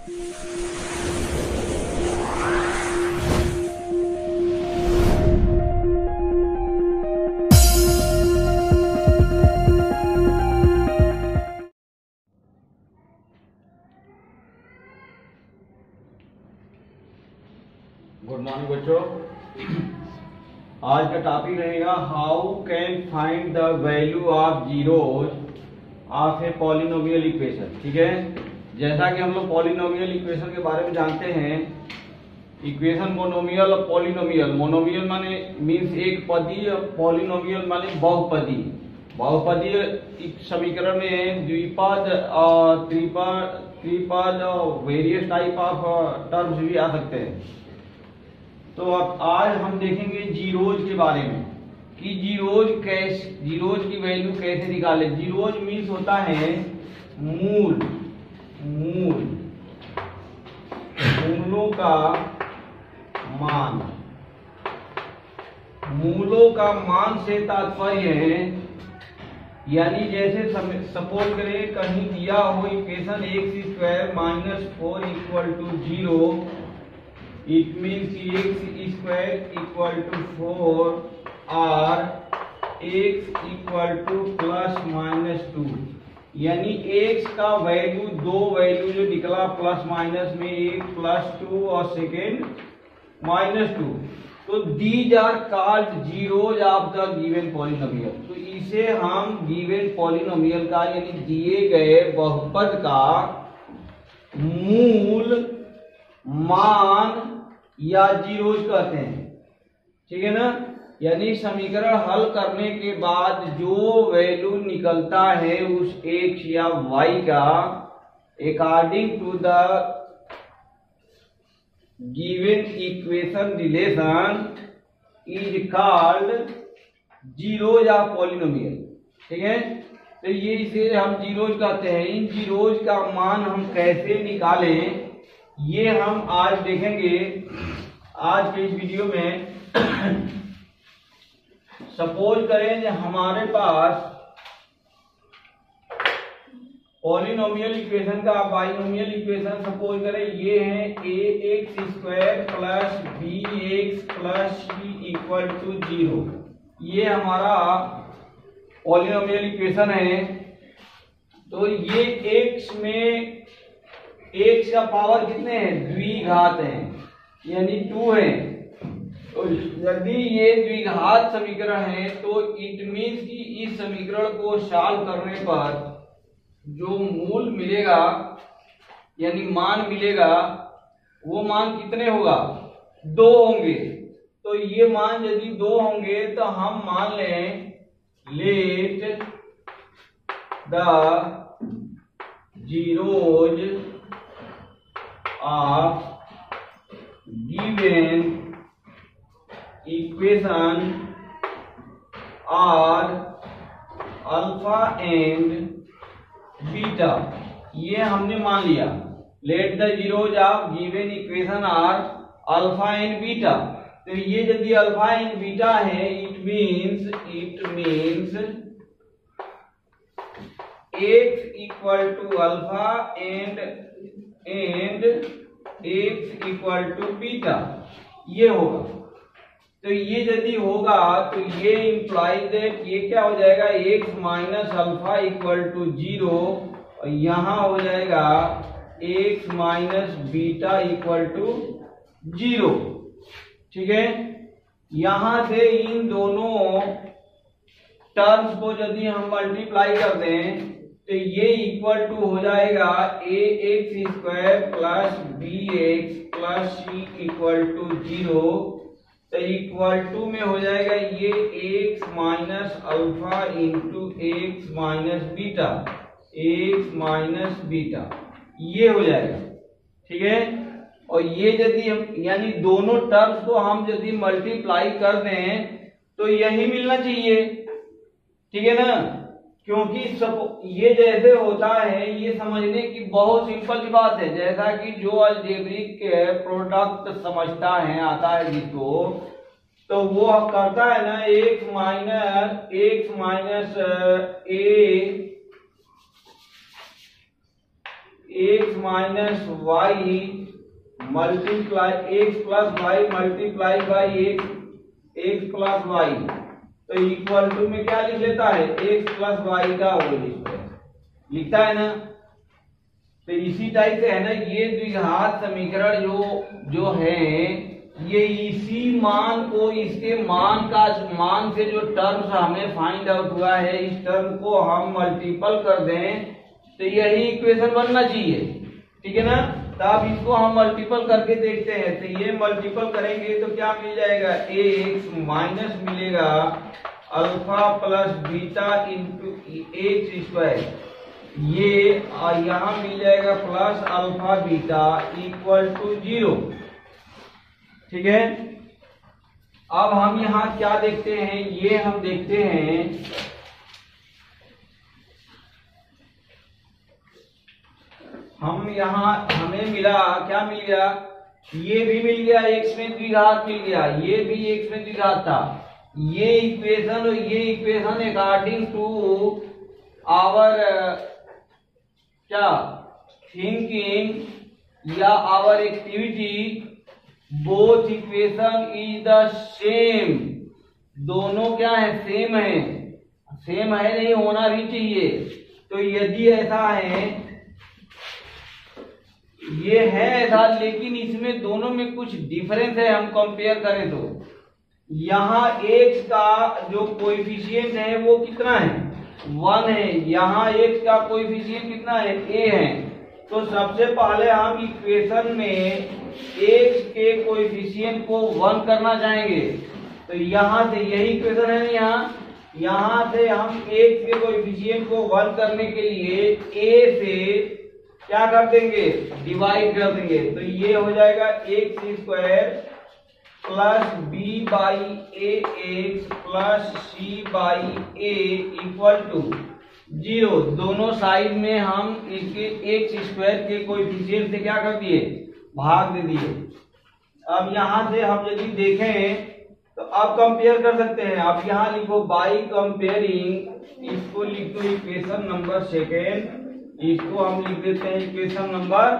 Good morning बच्चों। आज का टॉपिक रहेगा how can find the value of zeros of a polynomial equation. ठीक है, जैसा कि हम लोग पॉलिनोमियल इक्वेशन के बारे में जानते हैं, इक्वेशन मोनोमियल और पॉलिनोमियल। मोनोमियल माने मीन्स एक पदी, पॉलिनोमियल माने बहुपदी। बहुपदीय समीकरण में द्विपद और त्रिपद और वेरियस टाइप ऑफ टर्म्स भी आ सकते हैं। तो अब आज हम देखेंगे जीरोज के बारे में कि जीरोज की वैल्यू कैसे निकाले। जीरोज मीन्स होता है मूलों का मान। मूलों का मान से तात्पर्य है, यानी जैसे सपोज करें कहीं दिया हो equation x² - 4 = 0, it means x² = 4 और x = ±2, यानी x का वैल्यू, दो वैल्यू जो निकला प्लस माइनस में, एक +2 और सेकेंड -2, तो these are called zeros of the given polynomial. तो इसे हम गिवन पॉलिनोमियल का, यानी दिए गए बहुपद का मूल मान या जीरोज कहते हैं। ठीक है ना, यानी समीकरण हल करने के बाद जो वैल्यू निकलता है उस x या y का according to the given equation relation is called zeros of polynomial. ठीक है, तो ये इसे हम जीरोज कहते हैं। इन जीरोज का मान हम कैसे निकालें ये हम आज देखेंगे। आज के इस वीडियो में सपोज करें कि हमारे पास पॉलिनोमियल इक्वेशन का बाइनोमियल इक्वेशन सपोज करें ये है ax² + bx + c = 0। ये हमारा पॉलिनोमियल इक्वेशन है। तो ये x में x का पावर कितने हैं, द्विघात हैं, यानी 2 है। तो यदि ये द्विघात समीकरण है तो इट मीन्स कि इस समीकरण को सॉल्व करने पर जो मूल मिलेगा, यानी मान मिलेगा, वो मान कितने होगा, 2 होंगे। तो ये मान यदि 2 होंगे तो हम मान लें let the zeros of given equation are alpha and beta. ये हमने मान लिया, let the zeros of given equation are alpha and beta. तो ये यदि अल्फा एंड बीटा है, it means x = alpha and x = beta, ये होगा। तो ये यदि होगा तो ये इंप्लाई दैट ये क्या हो जाएगा, x - अल्फा = 0, और यहां हो जाएगा x - बीटा = 0। ठीक है, यहां से इन दोनों टर्म्स को यदि हम मल्टीप्लाई कर दें तो ये इक्वल टू हो जाएगा ax² + bx + c = 0। तो इक्वल टू में हो जाएगा ये x - अल्फा × x - बीटा, ये हो जाएगा। ठीक है, और ये यदि हम, यानी दोनों टर्म्स को हम यदि मल्टीप्लाई कर दें तो यही मिलना चाहिए। ठीक है ना, क्योंकि सब ये जैसे होता है, ये समझने की बहुत सिंपल सी बात है। जैसा कि जो अलजेब्रिक प्रोडक्ट समझता है, आता है जिसको, तो वो करता है ना x - x minus y multiply x plus y multiply by x plus y, तो इक्वल टू में क्या लिख लेता है, एक्स प्लस वाई का होल स्क्वायर लिखता है ना। तो इसी टाइप से है ना, ये द्विघात समीकरण जो है ये इसी मान को, इसके मान से जो टर्म्स हमें फाइंड आउट हुआ है, इस टर्म को हम मल्टीपल कर दें तो यही इक्वेशन बनना चाहिए, ठीक है ना। तो अब इसको हम मल्टीपल करके देखते हैं। तो ये मल्टीपल करेंगे तो क्या मिल जाएगा, एक्स माइनस मिलेगा alpha plus beta into x square, ये यहाँ मिल जाएगा plus alpha beta equal to 0, ठीक है। अब हम यहाँ क्या देखते हैं, ये हम देखते हैं हम यहाँ हमें मिला, क्या मिल गया, ये भी मिल गया, एक्स में द्विघात मिल गया, ये भी एक्स में द्विघात था। ये इक्वेशन और ये इक्वेशन अकॉर्डिंग टू आवर क्या थिंकिंग या our activity, both equation is the same, दोनों क्या है, सेम है, सेम है नहीं, होना भी चाहिए। तो यदि ऐसा है, ये है ऐसा, लेकिन इसमें दोनों में कुछ डिफरेंस है, हम कंपेयर करें तो यहाँ x का जो कोएफिशिएंट है वो कितना है, 1 है, यहाँ x का कोएफिशिएंट कितना है, a है। तो सबसे पहले हम इक्वेशन में x के कोएफिशिएंट को 1 करना चाहेंगे। तो यहाँ से यही इक्वेशन है ना, यहाँ से हम x के कोएफिशिएंट को 1 करने के लिए a से क्या कर देंगे, डिवाइड कर देंगे। तो ये हो जाएगा x square plus b by a x plus c by a equal to 0। दोनों साइड में हम इसके एक्स स्क्वायर के कोएफिशिएंट से क्या कर दिए, भाग दे दिए। अब यहाँ से हम यदि देखें तो अब कंपेयर कर सकते हैं। अब यहाँ लिखो बाई कंपेयरिंग, इसको लिख दो इक्वेशन नंबर सेकेंड, इसको हम लिख देते हैं इक्वेशन नंबर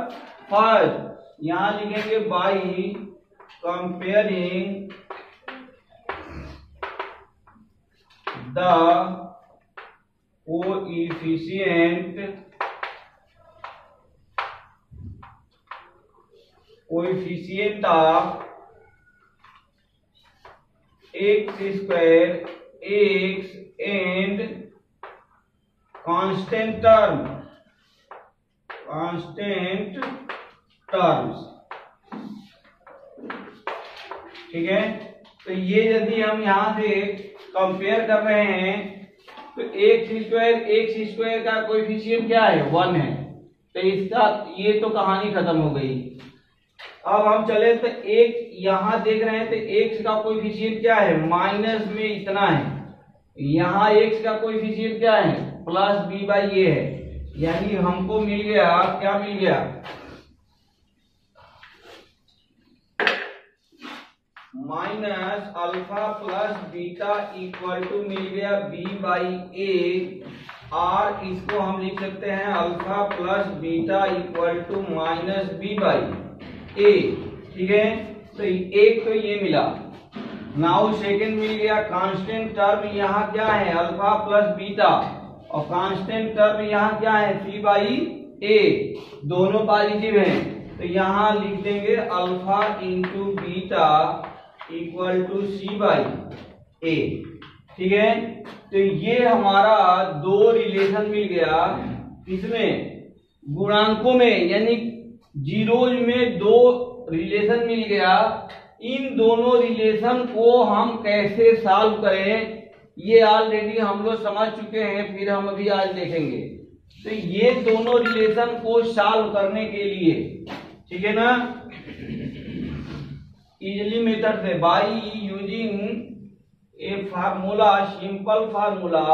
फर्स्ट। यहाँ लिखेंगे by comparing the coefficient of x square x and constant terms, ठीक है। तो ये यदि हम यहाँ से कंपेयर कर रहे हैं तो एक्स स्क्वायर का कोएफिशिएंट क्या है, 1 है। तो इसका ये तो कहानी खत्म हो गई। अब हम चले तो एक यहाँ देख रहे हैं तो एक्स का कोएफिशिएंट क्या है, माइनस में इतना है, यहाँ एक्स का कोएफिशिएंट क्या है, प्लस बी बाई ए है, यानी हमको मिल गया, क्या मिल गया, minus alpha plus beta equal to मिल गया बी बाई ए, और इसको हम लिख सकते हैं alpha plus beta equal to minus B by ए, ठीक है। तो एक तो ये मिला। नाउ सेकेंड मिल गया कांस्टेंट टर्म, यहाँ क्या है, अल्फा प्लस बीटा, और कांस्टेंट टर्म यहाँ क्या है, सी बाई ए, दोनों पॉजिटिव हैं। तो यहाँ लिख देंगे alpha into beta equal to C by ए, ठीक है। तो ये हमारा दो रिलेशन मिल गया, इसमें गुणांकों में यानी जीरोज में दो रिलेशन मिल गया। इन दोनों रिलेशन को हम कैसे सॉल्व करें ये ऑलरेडी हम लोग समझ चुके हैं, फिर हम अभी आज देखेंगे। तो ये दोनों रिलेशन को सॉल्व करने के लिए, ठीक है ना, इजली मेथड से by using A formula, simple formula,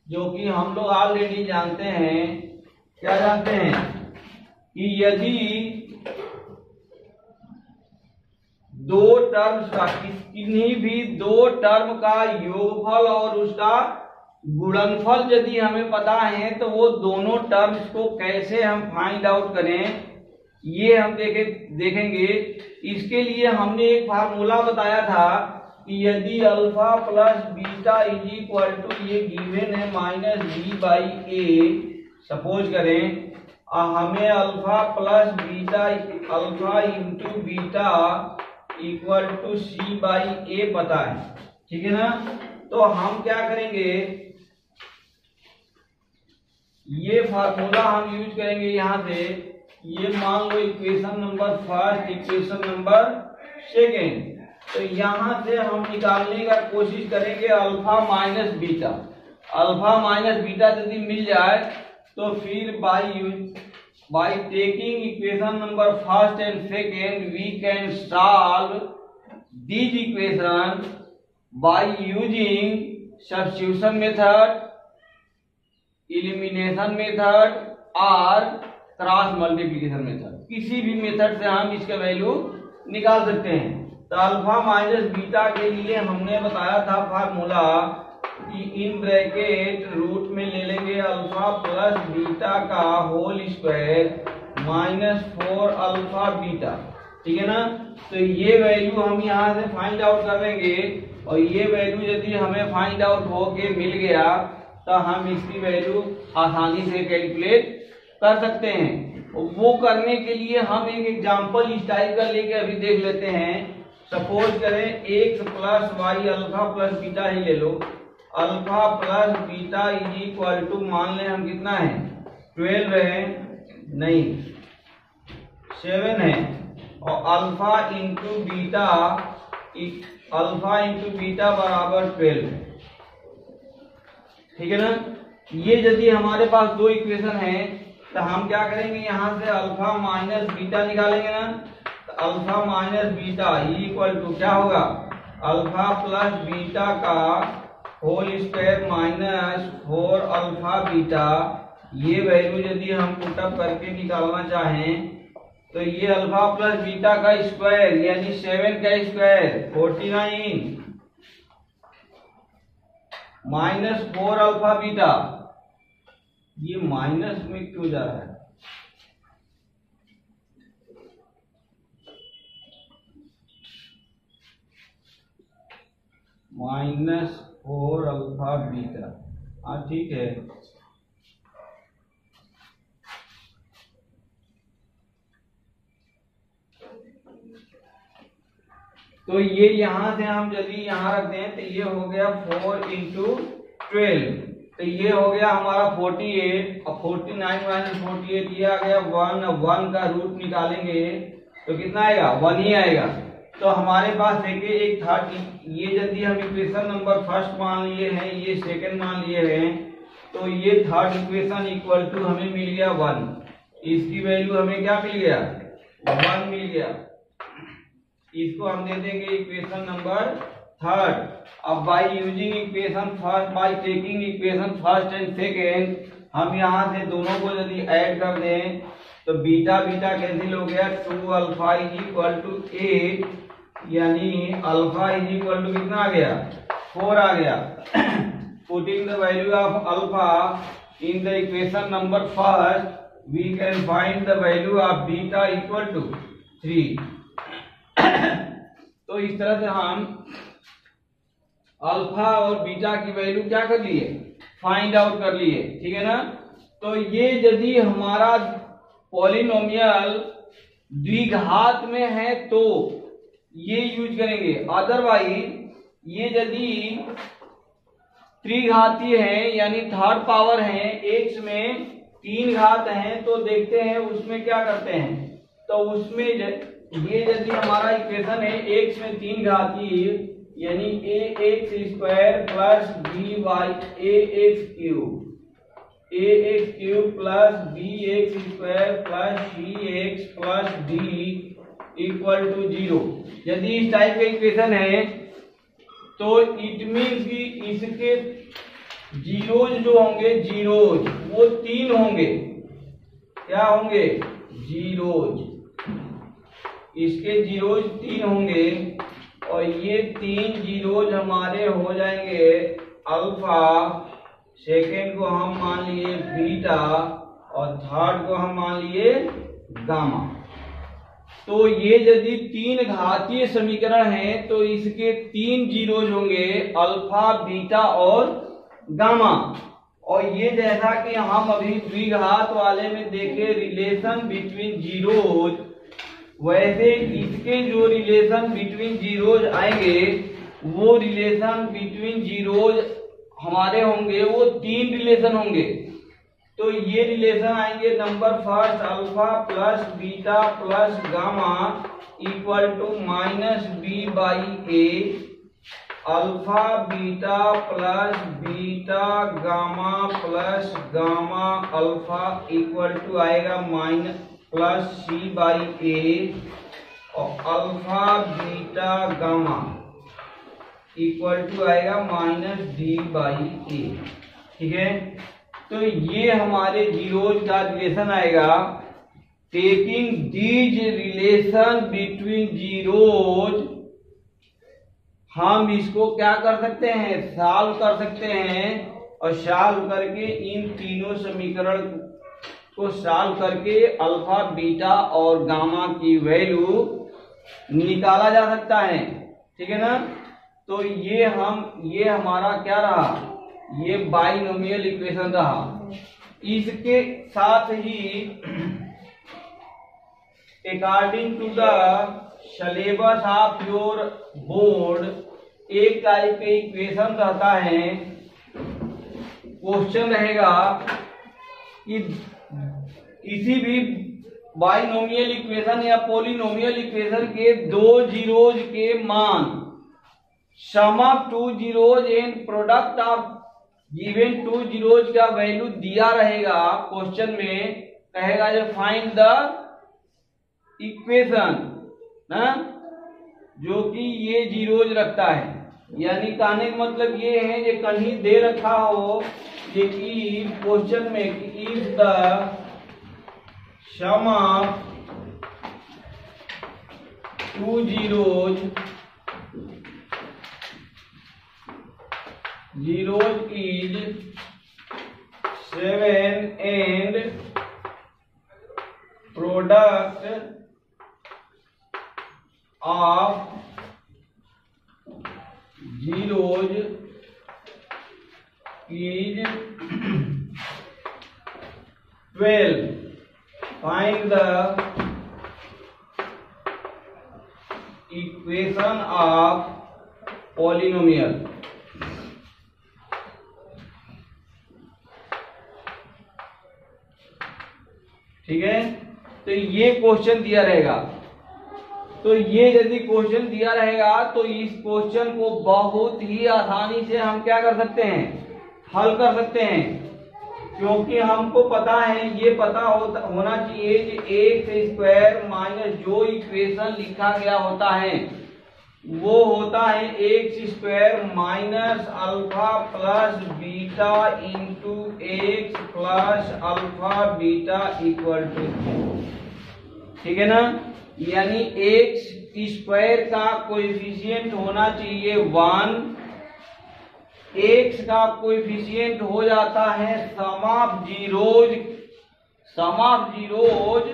जो कि हम लोग ऑलरेडी जानते हैं। क्या जानते हैं कि यदि दो टर्म्स का किन्हीं भी दो टर्म का योगफल और उसका गुणनफल यदि हमें पता है तो वो दोनों टर्म्स को कैसे हम फाइंड आउट करें ये हम देखेंगे। इसके लिए हमने एक फार्मूला बताया था कि यदि alpha plus beta is equal to, ये गिवन है minus B by A, suppose करें हमें alpha plus beta, alpha into beta equal to C by A पता है, ठीक है ना। तो हम क्या करेंगे, ये फार्मूला हम यूज करेंगे यहां से। ये मान लो equation number first, equation number second. तो यहां से हम निकालने का कोशिश करेंगे alpha minus beta. Alpha minus beta यदि मिल जाए तो फिर by taking equation number first and second we can solve these equation by using substitution method, elimination method और क्रॉस मल्टीप्लिकेशन मेथड। किसी भी मेथड से हम इसका वैल्यू निकाल सकते हैं। तो अल्फा माइनस बीटा के लिए हमने बताया था फार्मूला कि इन ब्रैकेट रूट में ले लेंगे अल्फा प्लस बीटा का whole square minus 4 alpha beta, ठीक है ना। तो ये वैल्यू हम यहाँ से फाइंड आउट कर लेंगे और ये वैल्यू यदि हमें फाइंड आउट हो के मिल गया तो हम इसकी वैल्यू आसानी से कैलकुलेट कर सकते हैं। वो करने के लिए हम एक एग्जांपल इस टाइप का लेके अभी देख लेते हैं। सपोज करें x plus Y alpha plus beta ही ले लो। Alpha plus beta is equal to, मान लें हम कितना है 12 है, नहीं 7 है, और alpha into beta, alpha into beta बराबर 12 है, ठीक है ना। ये यदि हमारे पास दो इक्वेशन है तो हम क्या करेंगे, यहाँ से अल्फा माइनस बीटा निकालेंगे ना। तो alpha minus beta equal to क्या होगा, अल्फा प्लस बीटा का whole square minus 4 alpha beta. ये वैल्यू यदि हम पुटअप करके निकालना चाहें तो ये अल्फा प्लस बीटा का स्क्वायर यानी 7 का स्क्वायर 49 माइनस 4 अल्फा बीटा। ये माइनस में क्यों जा रहा है, माइनस 4 अल्फा बीटा, हाँ ठीक है। तो ये यहां से हम यदि यहाँ रख दें तो ये हो गया 4 इंटू 12, तो ये हो गया हमारा 48 और 49 माइनस 48 ये आ गया 1 का रूट निकालेंगे तो कितना आएगा, 1 ही आएगा। तो हमारे पास देखिए एक थर्ड, ये यदि हम इक्वेशन नंबर फर्स्ट मान लिए हैं, ये सेकंड मान लिए हैं, तो ये थर्ड इक्वेशन इक्वल टू हमें मिल गया 1। इसकी वैल्यू हमें क्या मिल गया, 1 मिल गया। इसको हम दे देंगे इक्वेशन नंबर थर्ड। अब by using equation first, bye taking equation first and second, हम यहाँ से दोनों को यदि ऐड कर दें तो बीटा बीटा कैंसिल हो गया, 2 अल्फा इज इक्वल टू 8, यानी अल्फा इज इक्वल टू कितना आ गया, 4 आ गया। Putting the value of alpha in the equation number first we can find the value of beta equal to 3। तो इस तरह से हम अल्फा और बीटा की वैल्यू क्या कर लिए, फाइंड आउट कर लिए, ठीक है ना। तो ये यदि हमारा पॉलिनोमियल द्विघात में है तो ये यूज करेंगे, अदरवाइज ये यदि त्रिघाती है यानी थर्ड पावर है, x में 3 घात है, तो देखते हैं उसमें क्या करते हैं। तो उसमें ये यदि हमारा इक्वेशन है x में 3 घाती यानी ax square plus ax cube plus bx square plus cx plus d equal to 0। यदि इस टाइप का इक्वेशन है तो इट मीन्स कि इसके जीरोज जो होंगे, जीरोज वो 3 होंगे, क्या होंगे, जीरोज, इसके जीरोज 3 होंगे और ये 3 जीरोज हमारे हो जाएंगे अल्फा सेकेंड को हम मान लिए बीटा और थर्ड को हम मान लिए गामा। तो ये यदि तीन घातीय समीकरण हैं तो इसके तीन जीरोज होंगे, अल्फा, बीटा और गामा। और ये जैसा कि हम अभी द्विघात वाले में देखे रिलेशन बिटवीन जीरोज, वैसे इसके जो रिलेशन बिटवीन जीरोज आएंगे वो रिलेशन बिटवीन जीरोज हमारे होंगे, वो तीन रिलेशन होंगे। तो ये रिलेशन आएंगे, number first alpha plus beta plus gamma equal to minus B by a, alpha beta plus beta gamma plus gamma alpha equal to आएगा minus plus c by a, और alpha beta gamma equal to आएगा minus d by ए। ठीक है, तो ये हमारे zeros का relation आएगा। Taking these relation between zeros, हम इसको क्या कर सकते हैं, सॉल्व कर सकते हैं। और सॉल्व करके इन तीनों समीकरण को सॉल्व करके अल्फा, बीटा और गामा की वैल्यू निकाला जा सकता है। ठीक है ना। तो ये हमारा क्या रहा, ये बाइनोमियल इक्वेशन रहा। इसके साथ ही according to the syllabus of your board एक टाइप का इक्वेशन रहता है, क्वेश्चन रहेगा कि किसी भी बाइनोमियल इक्वेशन या पॉलिनोमियल इक्वेशन के दो जीरोज के मान, sum of two zeros and product of given two zeros का वैल्यू दिया रहेगा। क्वेश्चन में कहेगा जो फाइंड द इक्वेशन ना, जो कि ये जीरोज रखता है। यानी कहने का मतलब ये है कि कहीं दे रखा हो कि क्वेश्चन में कि if the sum of two zeros is 7 and product of zeros is 12. Find the equation of polynomial. ठीक है, तो ये क्वेश्चन दिया रहेगा। तो ये यदि क्वेश्चन दिया रहेगा तो इस क्वेश्चन को बहुत ही आसानी से हम क्या कर सकते हैं, हल कर सकते हैं। क्योंकि हमको पता है, ये पता होना चाहिए कि एक्स स्क्वायर माइनस जो इक्वेशन लिखा गया होता है वो होता है x square minus alpha plus beta into x plus alpha beta equal to, ठीक है ना। यानी एक्स स्क्वायर का कोएफिशिएंट होना चाहिए 1, एक्स का कोएफिशिएंट हो जाता है sum of zeros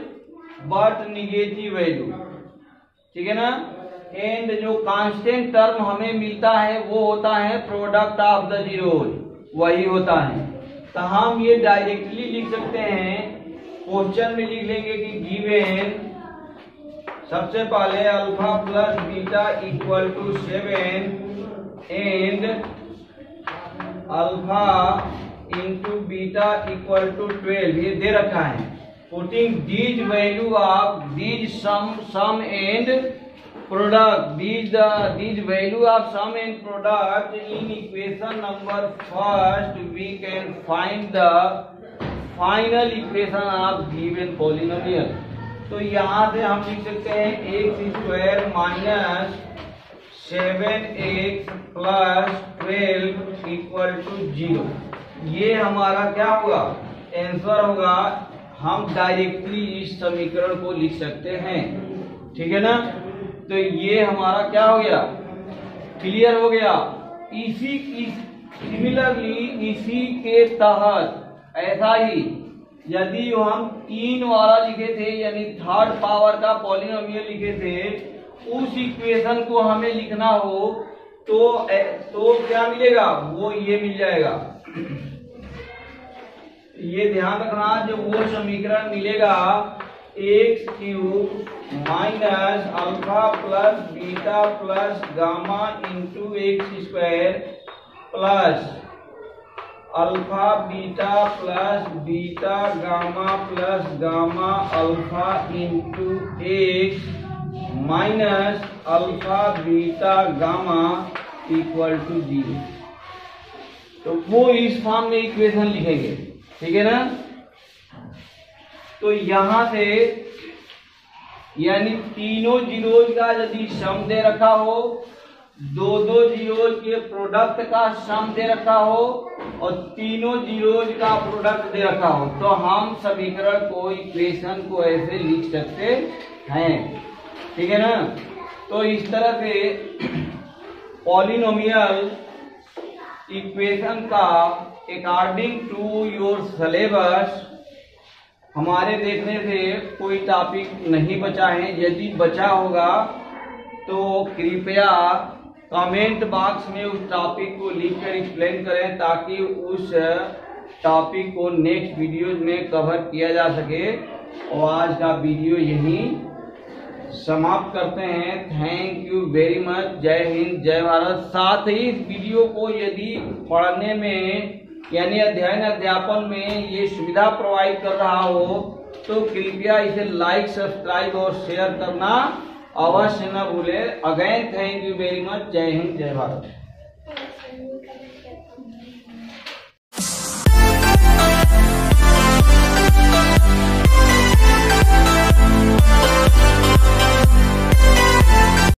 but negative value, ठीक है ना। एंड जो कांस्टेंट टर्म हमें मिलता है वो होता है प्रोडक्ट ऑफ द जीरोज, वही होता है। तो हम ये डायरेक्टली लिख सकते हैं, क्वेश्चन में लिख लेंगे कि गिवन सबसे पहले alpha plus beta equal to 7 and alpha into beta equal to 12, ये दे रखा है। Putting these value of these sum and product, these value of sum and product in equation number first, we can find the final equation of given polynomial. तो यहाँ से हम लिख सकते हैं x square minus 7x plus 12 equal to 0। ये हमारा क्या होगा, आंसर होगा। हम डायरेक्टली इस समीकरण को लिख सकते हैं, ठीक है ना। तो ये हमारा क्या हो गया, क्लियर हो गया। इस सिमिलरली इसी के तहत ऐसा ही यदि हम 3 वाला लिखे थे यानी थर्ड पावर का पॉलिनोमियल लिखे थे, उस इक्वेशन को हमें लिखना हो तो क्या मिलेगा, वो ये मिल जाएगा। ये ध्यान रखना, जब वो समीकरण मिलेगा x cube minus alpha plus beta plus gamma into x square plus alpha beta plus beta gamma plus gamma alpha into x minus alpha beta gamma equal to 0। तो वो इस फॉर्म में इक्वेशन लिखेंगे, ठीक है ना। तो यहां से यानी तीनों जीरोज का यदि सम दे रखा हो, दो जीरोज के प्रोडक्ट का सम दे रखा हो और तीनों जीरोज का प्रोडक्ट दे रखा हो, तो हम समीकरण को इक्वेशन को ऐसे लिख सकते हैं, ठीक है ना। तो इस तरह से पॉलिनोमियल इक्वेशन का अकॉर्डिंग टू योर सिलेबस हमारे देखने से कोई टॉपिक नहीं बचा है। यदि बचा होगा तो कृपया कमेंट बॉक्स में उस टॉपिक को लिखकर एक्सप्लेन करें, ताकि उस टॉपिक को नेक्स्ट वीडियो में कवर किया जा सके। और आज का वीडियो यहीं समाप्त करते हैं। Thank you very much. जय हिंद, जय भारत। साथ ही इस वीडियो को यदि पढ़ने में यानी अध्ययन अध्यापन में ये सुविधा प्रोवाइड कर रहा हो तो कृपया इसे लाइक, सब्सक्राइब और शेयर करना अवश्य न भूलें। Again thank you very much. जय हिंद, जय भारत।